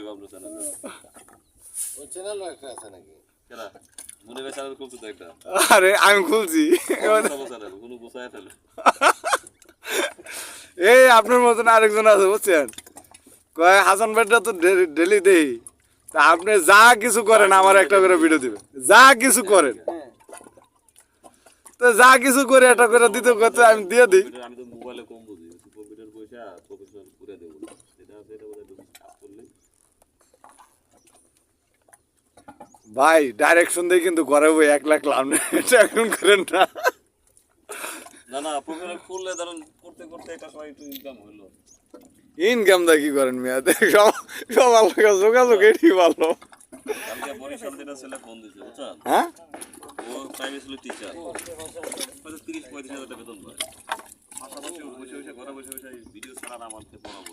দিব আপনার চ্যানেলে ওই চ্যানেলও একটা আছে নাকি কেনা মনে হয় চ্যানেল খুলছে তো একটা আরে আমি খুলছি চ্যানেল কোনো গোছায় ফেলে এই আপনার মতন আরেকজন আছে বুঝছেন কয় হাসান ভাইটা তো ডেলি দেই তা আপনি যা কিছু করেন আমার একটা করে ভিডিও দিবেন যা কিছু করেন তো যা কিছু করে একটা করে দিতে করতে আমি দিয়ে দিই আমি তো মোবাইলে কম বুঝি কম্পিউটার পয়সা প্রফেশনাল করে দেবো এটা বলে কাজ করলে ভাই ডাইরেকশন দিয়ে কিন্তু করে বই 1 লাখ লাভ নেই এটা এখন করেন না না না প্রফেশনাল করলে ধরুন করতে করতে একটা সময় একটু ইনকাম হলো ইনকাম দা কি করেন মিয়া সবার লোক যোগাযোগ এটি ভালো কালকে বরিশাল যেটা ছেলে ফোন দিছে বুঝছেন হ্যাঁ ও প্রাইভেট স্কুলের টিচার হয়তো 30-35 হাজার টাকা বেতন পায় পাশাপাশি বসে বসে ঘরে বসে বসে ভিডিও ছাড়া আমাকে পড়াবো